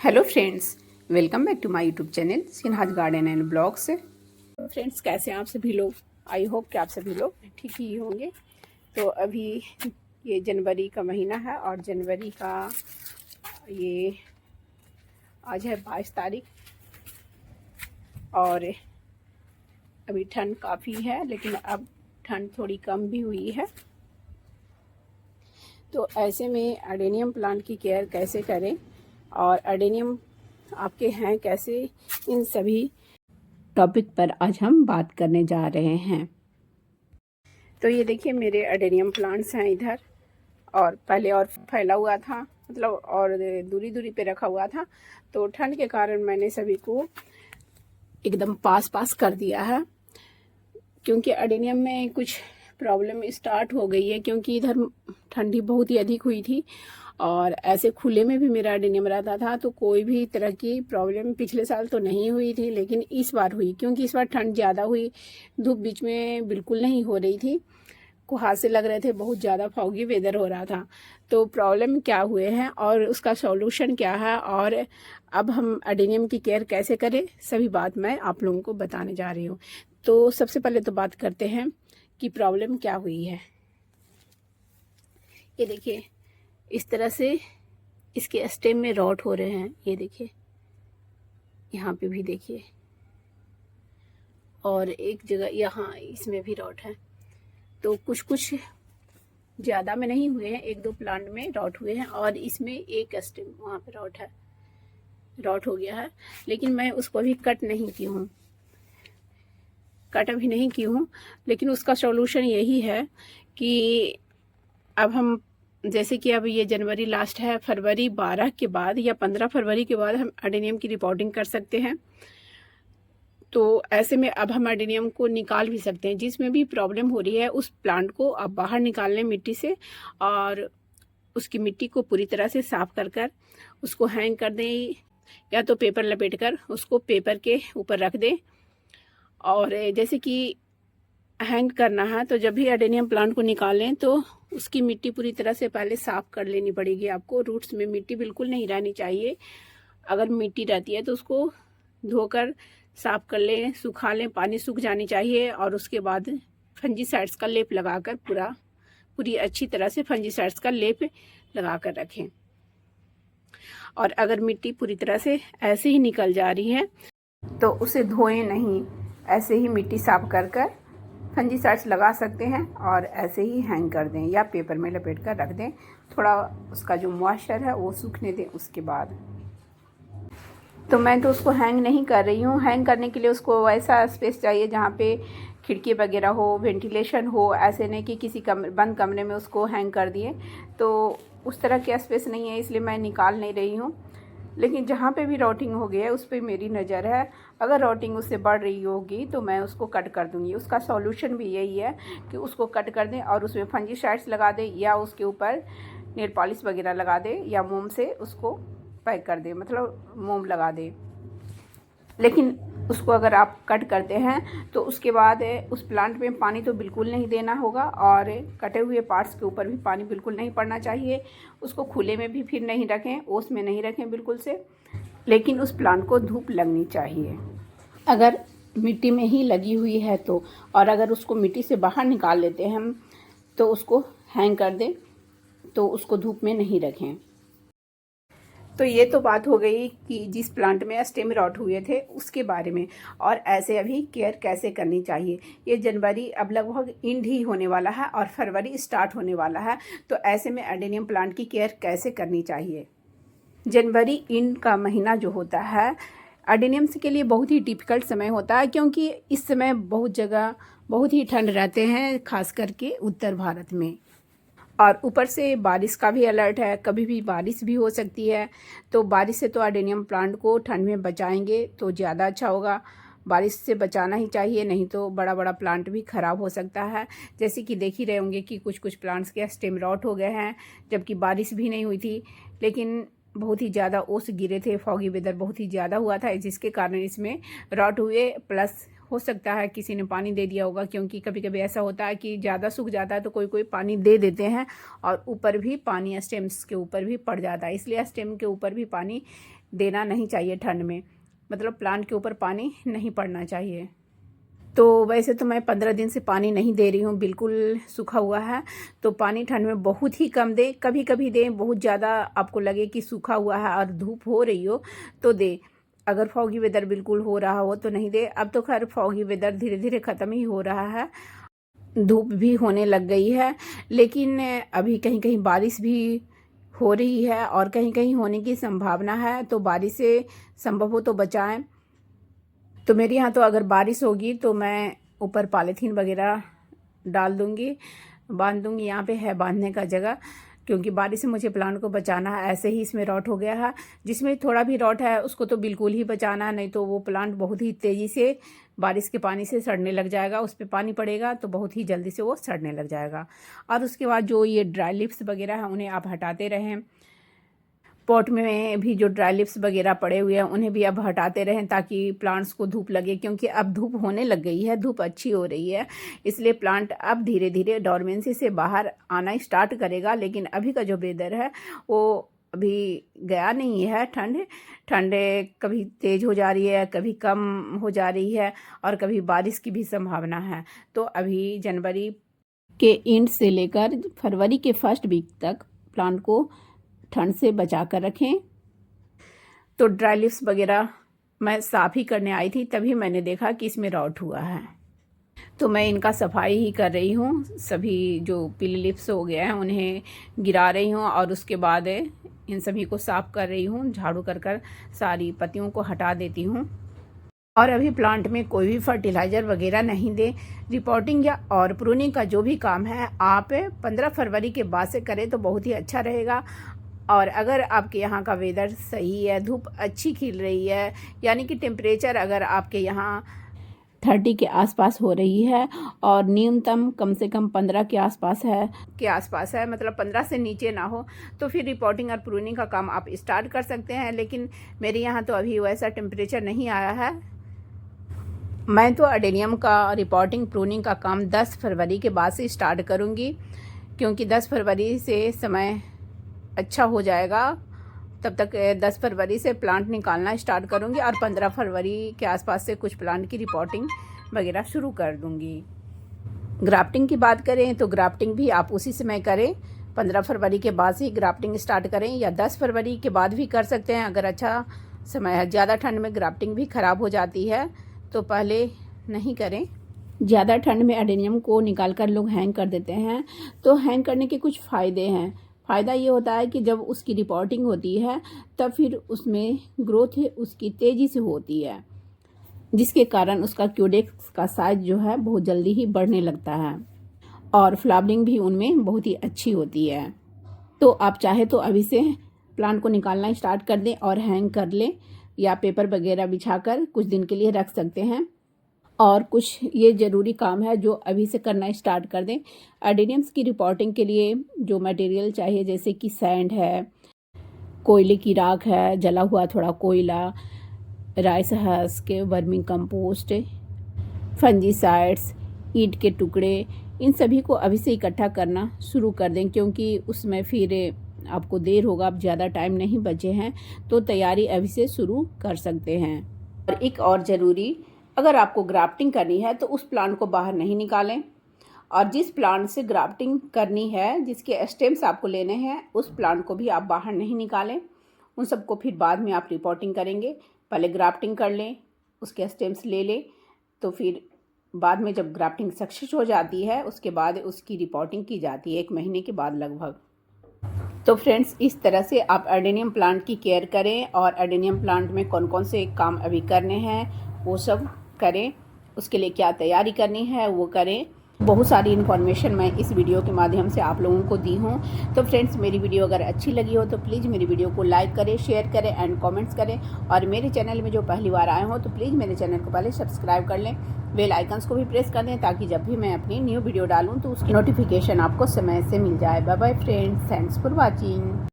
Hello friends, welcome back to my YouTube channel Sinha's garden and blogs. Friends, कैसे हैं आप सभी लोग? आई होप कि आप सभी लोग ठीक ही होंगे। तो अभी ये जनवरी का महीना है और जनवरी का ये आज है 22 तारीख और अभी ठंड काफ़ी है, लेकिन अब ठंड थोड़ी कम भी हुई है। तो ऐसे में अडेनियम प्लांट की केयर कैसे करें और अडेनियम आपके हैं कैसे, इन सभी टॉपिक पर आज हम बात करने जा रहे हैं। तो ये देखिए, मेरे अडेनियम प्लांट्स हैं इधर, और पहले और फैला हुआ था, मतलब और दूरी दूरी पे रखा हुआ था। तो ठंड के कारण मैंने सभी को एकदम पास पास कर दिया है, क्योंकि अडेनियम में कुछ प्रॉब्लम स्टार्ट हो गई है, क्योंकि इधर ठंडी बहुत ही अधिक हुई थी और ऐसे खुले में भी मेरा अडेनियम रहता था, तो कोई भी तरह की प्रॉब्लम पिछले साल तो नहीं हुई थी, लेकिन इस बार हुई, क्योंकि इस बार ठंड ज़्यादा हुई। धूप बीच में बिल्कुल नहीं हो रही थी, कुहासे लग रहे थे, बहुत ज़्यादा फॉगी वेदर हो रहा था। तो प्रॉब्लम क्या हुए हैं और उसका सॉल्यूशन क्या है और अब हम अडेनियम की केयर कैसे करें, सभी बात मैं आप लोगों को बताने जा रही हूँ। तो सबसे पहले तो बात करते हैं कि प्रॉब्लम क्या हुई है। ये देखिए, इस तरह से इसके स्टेम में रॉट हो रहे हैं। ये देखिए, यहाँ पे भी देखिए, और एक जगह यहाँ इसमें भी रॉट है। तो कुछ कुछ ज़्यादा में नहीं हुए हैं, एक दो प्लांट में रॉट हुए हैं, और इसमें एक स्टेम वहाँ पे रॉट है, रॉट हो गया है। लेकिन मैं उसको अभी कट नहीं की हूँ, कट अभी नहीं की हूँ, लेकिन उसका सॉल्यूशन यही है कि अब हम, जैसे कि अब ये जनवरी लास्ट है, फरवरी 12 के बाद या 15 फरवरी के बाद हम अडेनियम की रिपोर्टिंग कर सकते हैं। तो ऐसे में अब हम अडेनियम को निकाल भी सकते हैं। जिसमें भी प्रॉब्लम हो रही है उस प्लांट को अब बाहर निकाल लें मिट्टी से, और उसकी मिट्टी को पूरी तरह से साफ कर कर उसको हैंग कर दें, या तो पेपर लपेट कर उसको पेपर के ऊपर रख दें। और जैसे कि हैंग करना है, तो जब भी अडेनियम प्लांट को निकालें तो उसकी मिट्टी पूरी तरह से पहले साफ कर लेनी पड़ेगी आपको। रूट्स में मिट्टी बिल्कुल नहीं रहनी चाहिए। अगर मिट्टी रहती है तो उसको धोकर साफ कर लें, सुखा लें, पानी सूख जानी चाहिए, और उसके बाद फंजीसाइड्स का लेप लगाकर पूरी अच्छी तरह से फंजीसाइड्स का लेप लगा कर रखें। और अगर मिट्टी पूरी तरह से ऐसे ही निकल जा रही है तो उसे धोएं नहीं, ऐसे ही मिट्टी साफ कर कर फंजीसाइड्स लगा सकते हैं और ऐसे ही हैंग कर दें या पेपर में लपेट कर रख दें। थोड़ा उसका जो मॉइस्चर है वो सूखने दें उसके बाद। तो मैं तो उसको हैंग नहीं कर रही हूँ। हैंग करने के लिए उसको ऐसा स्पेस चाहिए जहाँ पे खिड़की वगैरह हो, वेंटिलेशन हो। ऐसे नहीं कि किसी बंद कमरे में उसको हैंग कर दिए, तो उस तरह की स्पेस नहीं है, इसलिए मैं निकाल नहीं रही हूँ। लेकिन जहाँ पे भी रॉटिंग हो गई है उस पर मेरी नज़र है। अगर रॉटिंग उससे बढ़ रही होगी तो मैं उसको कट कर दूँगी। उसका सॉल्यूशन भी यही है कि उसको कट कर दें और उसमें फंजीसाइड्स लगा दें, या उसके ऊपर नेल पॉलिश वगैरह लगा दें, या मोम से उसको पैक कर दें, मतलब मोम लगा दें। लेकिन उसको अगर आप कट करते हैं तो उसके बाद उस प्लांट में पानी तो बिल्कुल नहीं देना होगा, और कटे हुए पार्ट्स के ऊपर भी पानी बिल्कुल नहीं पड़ना चाहिए। उसको खुले में भी फिर नहीं रखें, ओस में नहीं रखें बिल्कुल से। लेकिन उस प्लांट को धूप लगनी चाहिए। अगर मिट्टी में ही लगी हुई है तो, और अगर उसको मिट्टी से बाहर निकाल लेते हैं हम, तो उसको हैंग कर दें, तो उसको धूप में नहीं रखें। तो ये तो बात हो गई कि जिस प्लांट में स्टेम रॉट हुए थे उसके बारे में, और ऐसे अभी केयर कैसे करनी चाहिए। ये जनवरी अब लगभग एंड ही होने वाला है और फरवरी स्टार्ट होने वाला है, तो ऐसे में अडेनियम प्लांट की केयर कैसे करनी चाहिए। जनवरी एंड का महीना जो होता है अडेनियम्स के लिए बहुत ही डिफ़िकल्ट समय होता है, क्योंकि इस समय बहुत जगह बहुत ही ठंड रहते हैं, खास करके उत्तर भारत में। और ऊपर से बारिश का भी अलर्ट है, कभी भी बारिश भी हो सकती है। तो बारिश से तो अडेनियम प्लांट को ठंड में बचाएंगे तो ज़्यादा अच्छा होगा। बारिश से बचाना ही चाहिए, नहीं तो बड़ा बड़ा प्लांट भी ख़राब हो सकता है। जैसे कि देख ही रहे होंगे कि कुछ कुछ प्लांट्स के स्टेम रॉट हो गए हैं, जबकि बारिश भी नहीं हुई थी, लेकिन बहुत ही ज़्यादा ओस गिरे थे, फॉगी वेदर बहुत ही ज़्यादा हुआ था, जिसके कारण इसमें रॉट हुए। प्लस हो सकता है किसी ने पानी दे दिया होगा, क्योंकि कभी कभी ऐसा होता है कि ज़्यादा सूख जाता है तो कोई कोई पानी दे देते हैं, और ऊपर भी पानी स्टेम्स के ऊपर भी पड़ जाता है, इसलिए स्टेम के ऊपर भी पानी देना नहीं चाहिए ठंड में, मतलब प्लांट के ऊपर पानी नहीं पड़ना चाहिए। तो वैसे तो मैं 15 दिन से पानी नहीं दे रही हूँ, बिल्कुल सूखा हुआ है। तो पानी ठंड में बहुत ही कम दें, कभी कभी दें। बहुत ज़्यादा आपको लगे कि सूखा हुआ है और धूप हो रही हो तो दे। अगर फॉगी वेदर बिल्कुल हो रहा हो तो नहीं दे। अब तो खैर फॉगी वेदर धीरे धीरे ख़त्म ही हो रहा है, धूप भी होने लग गई है, लेकिन अभी कहीं कहीं बारिश भी हो रही है और कहीं कहीं होने की संभावना है। तो बारिश से संभव हो तो बचाएं। तो मेरे यहाँ तो अगर बारिश होगी तो मैं ऊपर पॉलीथीन वगैरह डाल दूँगी, बांध दूँगी। यहाँ पे है बांधने का जगह, क्योंकि बारिश से मुझे प्लांट को बचाना है। ऐसे ही इसमें रॉट हो गया है, जिसमें थोड़ा भी रॉट है उसको तो बिल्कुल ही बचाना है, नहीं तो वो प्लांट बहुत ही तेज़ी से बारिश के पानी से सड़ने लग जाएगा। उस पर पानी पड़ेगा तो बहुत ही जल्दी से वो सड़ने लग जाएगा। और उसके बाद जो ये ड्राई लिप्स वगैरह हैं उन्हें आप हटाते रहें। पॉट में भी जो ड्राई लिप्स वगैरह पड़े हुए हैं उन्हें भी अब हटाते रहें, ताकि प्लांट्स को धूप लगे, क्योंकि अब धूप होने लग गई है, धूप अच्छी हो रही है। इसलिए प्लांट अब धीरे धीरे डोरमेंसी से बाहर आना स्टार्ट करेगा। लेकिन अभी का जो वेदर है वो अभी गया नहीं है। ठंड कभी तेज़ हो जा रही है, कभी कम हो जा रही है और कभी बारिश की भी संभावना है। तो अभी जनवरी के एंड से लेकर फरवरी के फर्स्ट वीक तक प्लांट को ठंड से बचा कर रखें। तो ड्राई लिप्स वगैरह मैं साफ़ ही करने आई थी, तभी मैंने देखा कि इसमें रॉट हुआ है। तो मैं इनका सफाई ही कर रही हूँ। सभी जो पीले लिप्स हो गए हैं उन्हें गिरा रही हूँ और उसके बाद इन सभी को साफ़ कर रही हूँ। झाड़ू कर सारी पत्तियों को हटा देती हूँ। और अभी प्लांट में कोई भी फर्टिलाइज़र वगैरह नहीं दें। रिपोर्टिंग या और प्रूनिंग का जो भी काम है आप 15 फरवरी के बाद से करें तो बहुत ही अच्छा रहेगा। और अगर आपके यहाँ का वेदर सही है, धूप अच्छी खिल रही है, यानी कि टेम्परेचर अगर आपके यहाँ 30 के आसपास हो रही है और न्यूनतम कम से कम 15 के आसपास है, मतलब 15 से नीचे ना हो, तो फिर रिपोर्टिंग और प्रूनिंग का काम आप स्टार्ट कर सकते हैं। लेकिन मेरे यहाँ तो अभी वैसा टेम्परेचर नहीं आया है। मैं तो अडेनियम का रिपोर्टिंग प्रूनिंग का काम 10 फरवरी के बाद से स्टार्ट करूँगी, क्योंकि 10 फरवरी से समय अच्छा हो जाएगा। तब तक 10 फरवरी से प्लांट निकालना स्टार्ट करूँगी और 15 फरवरी के आसपास से कुछ प्लांट की रिपोर्टिंग वगैरह शुरू कर दूँगी। ग्राफ्टिंग की बात करें तो ग्राफ्टिंग भी आप उसी समय करें। 15 फरवरी के बाद से ग्राफ्टिंग स्टार्ट करें या 10 फरवरी के बाद भी कर सकते हैं अगर अच्छा समय है। ज़्यादा ठंड में ग्राफ्टिंग भी ख़राब हो जाती है, तो पहले नहीं करें। ज़्यादा ठंड में एडेनियम को निकाल कर लोग हैंग कर देते हैं। तो हैंग करने के कुछ फ़ायदे हैं। फ़ायदा ये होता है कि जब उसकी रिपोर्टिंग होती है तब फिर उसमें ग्रोथ उसकी तेज़ी से होती है, जिसके कारण उसका क्यूडेक्स का साइज जो है बहुत जल्दी ही बढ़ने लगता है और फ्लावरिंग भी उनमें बहुत ही अच्छी होती है। तो आप चाहे तो अभी से प्लांट को निकालना स्टार्ट कर दें और हैंग कर लें, या पेपर वगैरह बिछाकर कुछ दिन के लिए रख सकते हैं। और कुछ ये ज़रूरी काम है जो अभी से करना स्टार्ट कर दें। एडेनियम्स की रिपोर्टिंग के लिए जो मटेरियल चाहिए, जैसे कि सैंड है, कोयले की राख है, जला हुआ थोड़ा कोयला, rice husk, vermi compost, fungicides, ईंट के टुकड़े, इन सभी को अभी से इकट्ठा करना शुरू कर दें, क्योंकि उसमें फिर आपको देर होगा। अब ज़्यादा टाइम नहीं बचे हैं, तो तैयारी अभी से शुरू कर सकते हैं। और एक और ज़रूरी, अगर आपको ग्राफ्टिंग करनी है तो उस प्लांट को बाहर नहीं निकालें, और जिस प्लांट से ग्राफ्टिंग करनी है, जिसके स्टेम्स आपको लेने हैं, उस प्लांट को भी आप बाहर नहीं निकालें। उन सबको फिर बाद में आप रिपोर्टिंग करेंगे। पहले ग्राफ्टिंग कर लें, उसके स्टेम्स ले लें, तो फिर बाद में जब ग्राफ्टिंग सक्सेस हो जाती है उसके बाद उसकी रिपोर्टिंग की जाती है 1 महीने के बाद लगभग। तो फ्रेंड्स, इस तरह से आप एडेनियम प्लांट की केयर करें और एडेनियम प्लांट में कौन कौन से काम अभी करने हैं वो सब करें। उसके लिए क्या तैयारी करनी है वो करें। बहुत सारी इन्फॉर्मेशन मैं इस वीडियो के माध्यम से आप लोगों को दी हूँ। तो फ्रेंड्स, मेरी वीडियो अगर अच्छी लगी हो तो प्लीज़ मेरी वीडियो को लाइक करें, शेयर करें एंड कमेंट्स करें। और मेरे चैनल में जो पहली बार आए हो तो प्लीज़ मेरे चैनल को पहले सब्सक्राइब कर लें, बेल आइकन्स को भी प्रेस कर दें, ताकि जब भी मैं अपनी न्यू वीडियो डालूँ तो उसकी नोटिफिकेशन आपको समय से मिल जाए। Bye bye friends, thanks for watching.